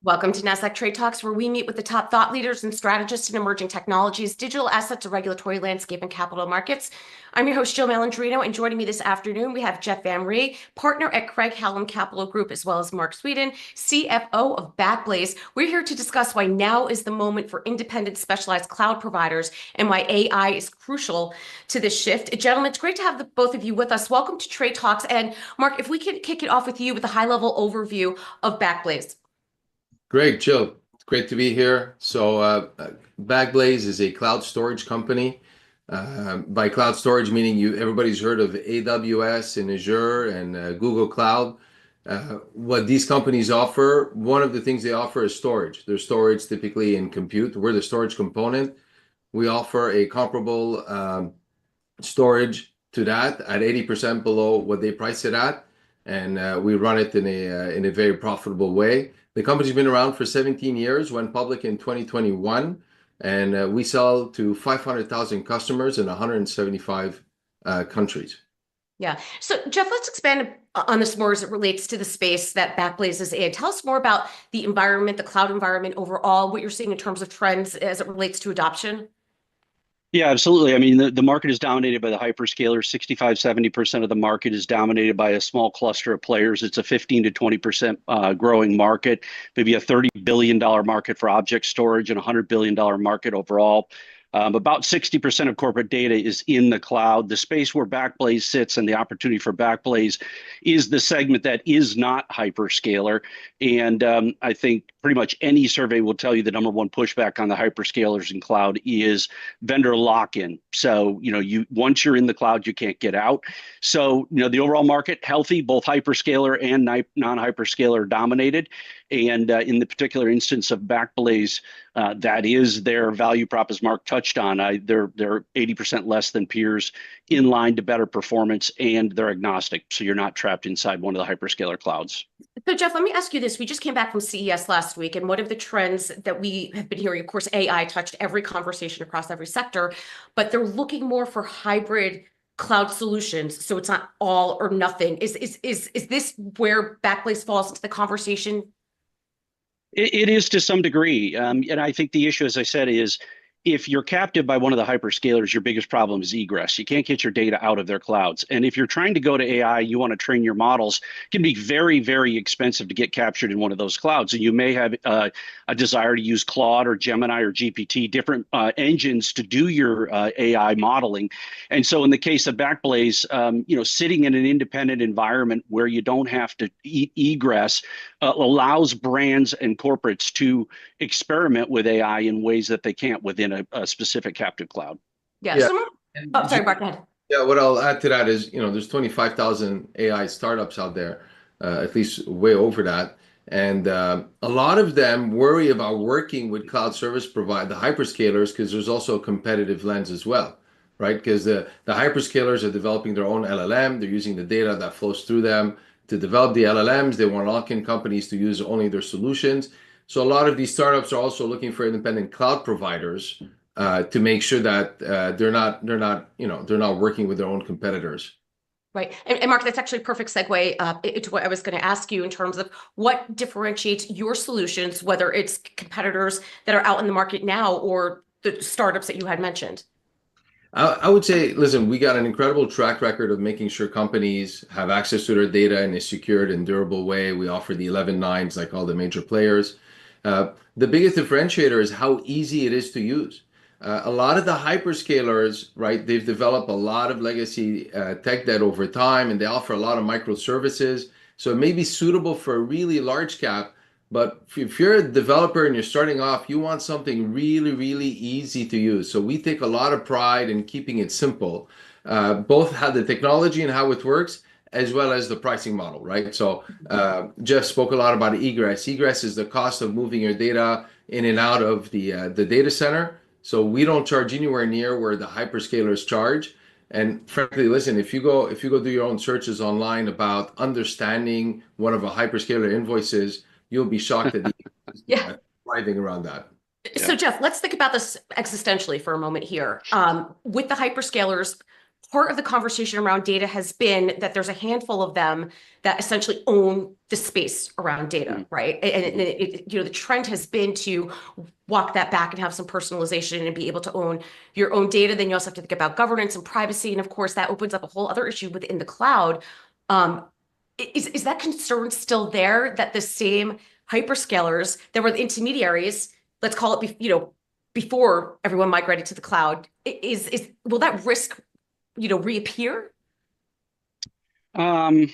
Welcome to Nasdaq TradeTalks, where we meet with the top thought leaders and strategists in emerging technologies, digital assets, and regulatory landscape and capital markets. I'm your host, Jill Malandrino, and joining me this afternoon, we have Jeff Van Rhee, partner at Craig-Hallum Capital Group, as well as Marc Suidan, CFO of Backblaze. We're here to discuss why now is the moment for independent specialized cloud providers and why AI is crucial to this shift. Gentlemen, it's great to have both of you with us. Welcome to Trade Talks. And Marc, if we could kick it off with you with a high-level overview of Backblaze. Great, Jill. It's great to be here. Backblaze is a cloud storage company. By cloud storage, meaning everybody's heard of AWS and Azure and Google Cloud. What these companies offer, one of the things they offer is storage. There's storage typically in compute. We're the storage component. We offer a comparable storage to that at 80% below what they price it at, and we run it in a very profitable way. The company's been around for 17 years, went public in 2021, and we sell to 500,000 customers in 175 countries. Yeah. So, Jeff, let's expand on this more as it relates to the space that Backblaze is in. Tell us more about the environment, the cloud environment overall, what you're seeing in terms of trends as it relates to adoption. Yeah, absolutely. I mean, the market is dominated by the hyperscalers. 65–70% of the market is dominated by a small cluster of players. It's a 15 to 20% growing market, maybe a $30 billion market for object storage and a $100 billion market overall. About 60% of corporate data is in the cloud. The space where Backblaze sits and the opportunity for Backblaze is the segment that is not hyperscaler. And I think pretty much any survey will tell you the number one pushback on the hyperscalers in cloud is vendor lock-in. So, once you're in the cloud, you can't get out. So, the overall market, healthy, both hyperscaler and non-hyperscaler dominated. And in the particular instance of Backblaze, that is their value prop, as Marc touched on. They're 80% less than peers, in line to better performance, and they're agnostic. So you're not trapped inside one of the hyperscaler clouds. So, Jeff, let me ask you this. We just came back from CES last week, and one of the trends that we have been hearing, of course, AI touched every conversation across every sector, but they're looking more for hybrid cloud solutions. So it's not all or nothing. Is this where Backblaze falls into the conversation? It is to some degree. And I think the issue, as I said, is if you're captive by one of the hyperscalers, your biggest problem is egress. You can't get your data out of their clouds. And if you're trying to go to AI, you want to train your models, it can be very, very expensive to get captured in one of those clouds. And you may have a desire to use Claude or Gemini or GPT, different engines to do your AI modeling. And so in the case of Backblaze, sitting in an independent environment where you don't have to egress allows brands and corporates to experiment with AI in ways that they can't within a specific captive cloud. Yeah. Sorry, Marc, go ahead. Yeah, what I'll add to that is, there's 25,000 AI startups out there, at least way over that. And a lot of them worry about working with cloud service provider, the hyperscalers, because there's also a competitive lens as well, right? Because the hyperscalers are developing their own LLM. They're using the data that flows through them to develop the LLMs. They want to lock in companies to use only their solutions. So a lot of these startups are also looking for independent cloud providers to make sure that they're not working with their own competitors. Right. And Marc, that's actually a perfect segue into what I was going to ask you in terms of what differentiates your solutions, whether it's competitors that are out in the market now or the startups that you had mentioned. I would say, listen, we got an incredible track record of making sure companies have access to their data in a secured and durable way. We offer the 11 nines like all the major players. The biggest differentiator is how easy it is to use. A lot of the hyperscalers, right, they've developed a lot of legacy tech debt over time, and they offer a lot of microservices. So it may be suitable for a really large cap, but if you're a developer and you're starting off, you want something really, really easy to use. So we take a lot of pride in keeping it simple, both how the technology and how it works, as well as the pricing model, right? So Jeff spoke a lot about egress. Egress is the cost of moving your data in and out of the data center. So we don't charge anywhere near where the hyperscalers charge. And frankly, listen, if you go do your own searches online about understanding one of a hyperscaler invoices, you'll be shocked at the thriving around that. So Jeff, let's think about this existentially for a moment here. With the hyperscalers, part of the conversation around data has been that there's a handful of them that essentially own the space around data, right? And the trend has been to walk that back and have some personalization and be able to own your own data. Then you also have to think about governance and privacy. And of course, that opens up a whole other issue within the cloud. Is that concern still there that the same hyperscalers that were the intermediaries, let's call it, before everyone migrated to the cloud, will that risk, reappear? I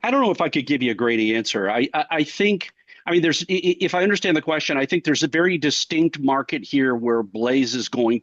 don't know if I could give you a great answer. I think, I mean, if I understand the question, I think there's a very distinct market here where Backblaze is going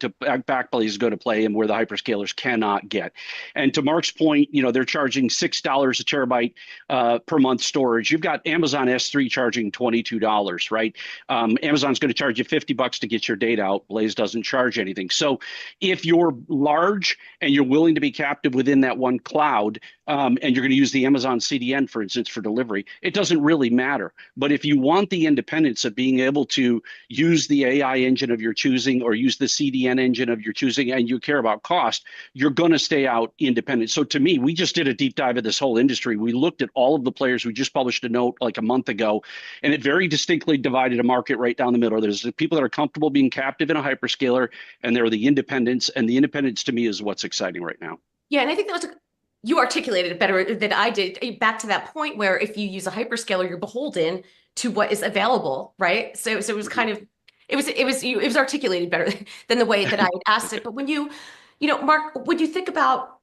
to play and where the hyperscalers cannot get. And to Marc's point, they're charging $6 a terabyte per month storage. You've got Amazon S3 charging $22, right? Amazon's going to charge you $50 to get your data out. Blaze doesn't charge anything. So if you're large and you're willing to be captive within that one cloud, and you're going to use the Amazon CDN, for instance, for delivery, it doesn't really matter. But if you want the independence of being able to use the AI engine of your choosing or use the CDN engine of your choosing, and you care about cost, you're going to stay out independent. So to me, we just did a deep dive of this whole industry. We looked at all of the players. We just published a note like a month ago, and it very distinctly divided a market right down the middle. There's the people that are comfortable being captive in a hyperscaler, and there are the independents. And the independence to me is what's exciting right now. Yeah, and I think that was you articulated it better than I did. Back to that point where if you use a hyperscaler, you're beholden to what is available, right? So it was kind of it was articulated better than the way that I had asked it. But when Marc, when you think about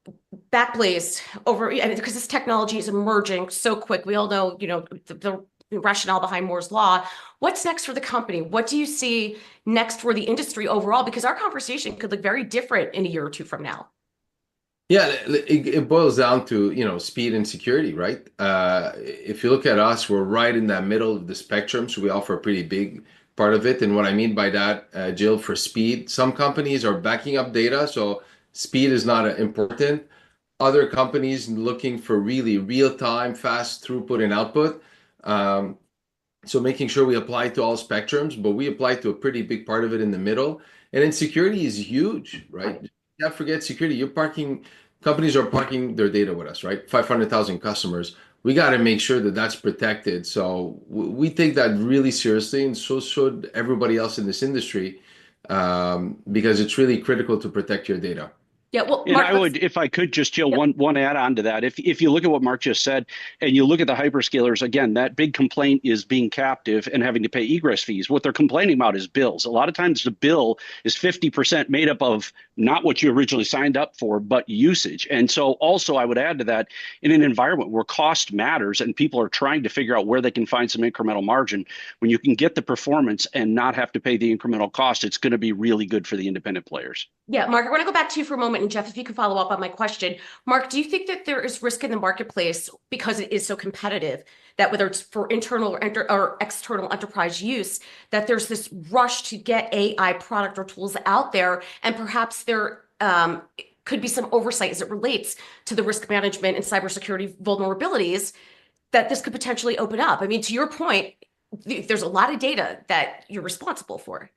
Backblaze because this technology is emerging so quick, we all know the rationale behind Moore's law. What's next for the company? What do you see next for the industry overall? Because our conversation could look very different in a year or two from now. Yeah, it boils down to, speed and security, right? If you look at us, we're right in that middle of the spectrum, so we offer a pretty big part of it. And what I mean by that, Jill, for speed, some companies are backing up data, so speed is not important. Other companies looking for really real-time, fast throughput and output. So making sure we apply to all spectrums, but we apply to a pretty big part of it in the middle. And then security is huge, right? You can't forget security. Companies are parking their data with us, right? 500,000 customers. We got to make sure that that's protected. So we take that really seriously, and so should everybody else in this industry, because it's really critical to protect your data. Yeah, well, and Marc, I would, if I could, just Jill, one add on to that. If you look at what Marc just said, and you look at the hyperscalers, again, that big complaint is being captive and having to pay egress fees. What they're complaining about is bills. A lot of times the bill is 50% made up of not what you originally signed up for, but usage. And so also I would add to that, in an environment where cost matters and people are trying to figure out where they can find some incremental margin, when you can get the performance and not have to pay the incremental cost, it's going to be really good for the independent players. Yeah, Marc, I want to go back to you for a moment. And Jeff, if you can follow up on my question. Marc, do you think that there is risk in the marketplace because it is so competitive that whether it's for internal or external enterprise use, that there's this rush to get AI product or tools out there, and perhaps there could be some oversight as it relates to the risk management and cybersecurity vulnerabilities that this could potentially open up? I mean, to your point, there's a lot of data that you're responsible for.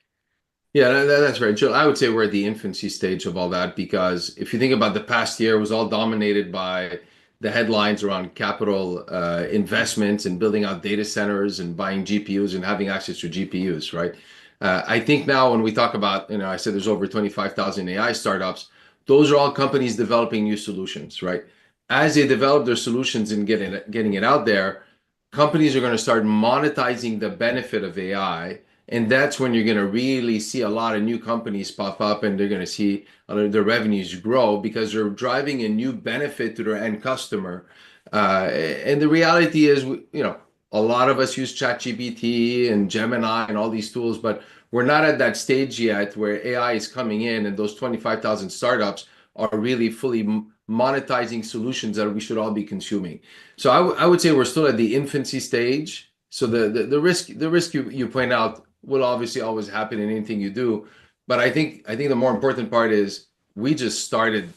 Yeah, that's right, Jill. I would say we're at the infancy stage of all that, because if you think about the past year, it was all dominated by the headlines around capital investments and building out data centers and buying GPUs and having access to GPUs, right? I think now when we talk about, I said there's over 25,000 AI startups, those are all companies developing new solutions, right? As they develop their solutions and getting it out there, companies are going to start monetizing the benefit of AI. And that's when you're going to really see a lot of new companies pop up, and they're going to see their revenues grow because they're driving a new benefit to their end customer. And the reality is, a lot of us use ChatGPT and Gemini and all these tools, but we're not at that stage yet where AI is coming in and those 25,000 startups are really fully monetizing solutions that we should all be consuming. So I would say we're still at the infancy stage. So the risk you point out will obviously always happen in anything you do. But I think the more important part is we just started,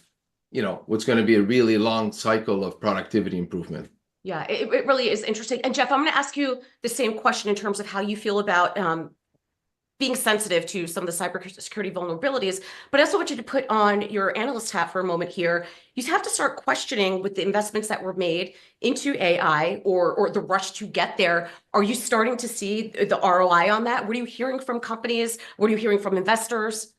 what's going to be a really long cycle of productivity improvement. Yeah, it really is interesting. And Jeff, I'm going to ask you the same question in terms of how you feel about being sensitive to some of the cybersecurity vulnerabilities, but I also want you to put on your analyst hat for a moment here. You have to start questioning with the investments that were made into AI or the rush to get there. Are you starting to see the ROI on that? What are you hearing from companies? What are you hearing from investors?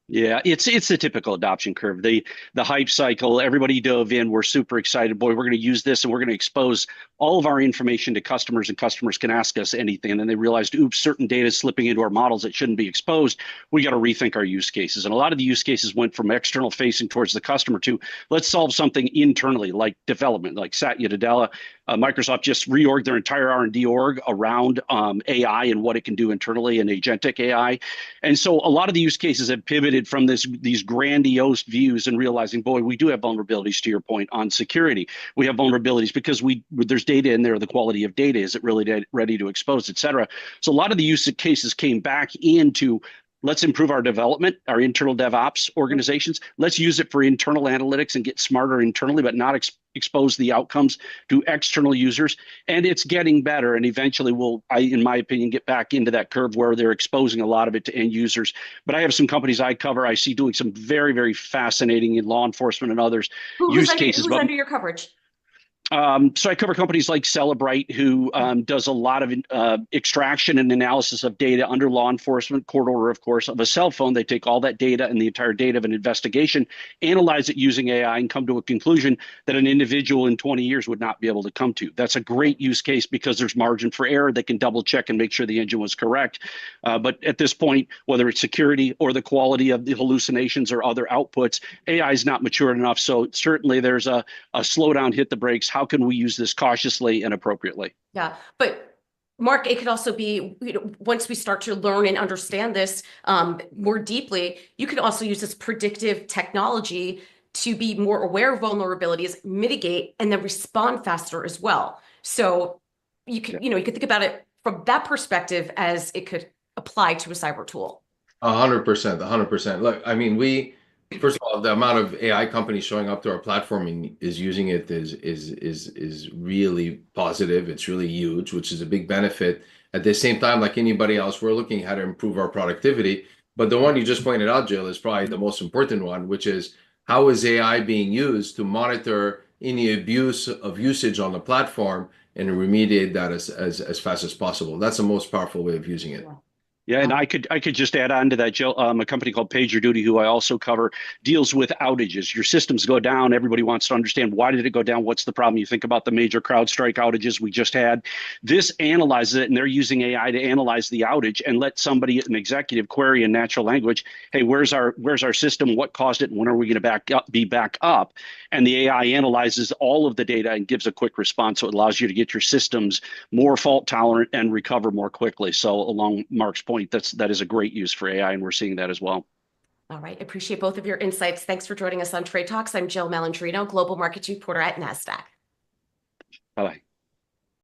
Yeah, it's the typical adoption curve. The hype cycle, everybody dove in. We're super excited. Boy, we're going to use this and we're going to expose all of our information to customers, and customers can ask us anything. And then they realized, oops, certain data is slipping into our models that shouldn't be exposed. We got to rethink our use cases. And a lot of the use cases went from external facing towards the customer to let's solve something internally, like development, like Satya Nadella. Microsoft just reorged their entire R&D org around AI and what it can do internally and agentic AI. And so a lot of the use cases have pivoted from these grandiose views and realizing, boy, we do have vulnerabilities, to your point, on security. We have vulnerabilities because there's data in there, the quality of data, is it really ready to expose, et cetera. So a lot of the use cases came back into, let's improve our development, our internal DevOps organizations. Let's use it for internal analytics and get smarter internally, but not expose the outcomes to external users. And it's getting better. And eventually in my opinion, get back into that curve where they're exposing a lot of it to end users. But I have some companies I cover, I see doing some very, very fascinating in law enforcement and others use cases. Who's under your coverage? So I cover companies like Celebrite, who does a lot of extraction and analysis of data under law enforcement, court order, of course, of a cell phone. They take all that data and the entire data of an investigation, analyze it using AI, and come to a conclusion that an individual in 20 years would not be able to come to. That's a great use case because there's margin for error. They can double check and make sure the engine was correct. But at this point, whether it's security or the quality of the hallucinations or other outputs, AI is not mature enough. So certainly there's a slowdown, hit the brakes. How can we use this cautiously and appropriately? Yeah, but Marc, it could also be, once we start to learn and understand this more deeply, you could also use this predictive technology to be more aware of vulnerabilities, mitigate, and then respond faster as well. So you could, you could think about it from that perspective as it could apply to a cyber tool. 100%, 100%. Look, I mean, first of all, the amount of AI companies showing up to our platform and is using it is really positive. It's really huge, which is a big benefit. At the same time, like anybody else, we're looking how to improve our productivity. But the one you just pointed out, Jill, is probably the most important one, which is how is AI being used to monitor any abuse of usage on the platform and remediate that as fast as possible. That's the most powerful way of using it. Yeah, and I could just add on to that, Jill. A company called PagerDuty, who I also cover, deals with outages. Your systems go down. Everybody wants to understand, why did it go down? What's the problem? You think about the major CrowdStrike outages we just had. This analyzes it, and they're using AI to analyze the outage and let somebody, an executive, query in natural language, hey, where's our system? What caused it? And when are we going to be back up? And the AI analyzes all of the data and gives a quick response. So it allows you to get your systems more fault tolerant and recover more quickly. So along Marc's point, that is a great use for AI, and we're seeing that as well. All right. Appreciate both of your insights. Thanks for joining us on Trade Talks. I'm Jill Malandrino, Global Markets Reporter at Nasdaq. Bye-bye.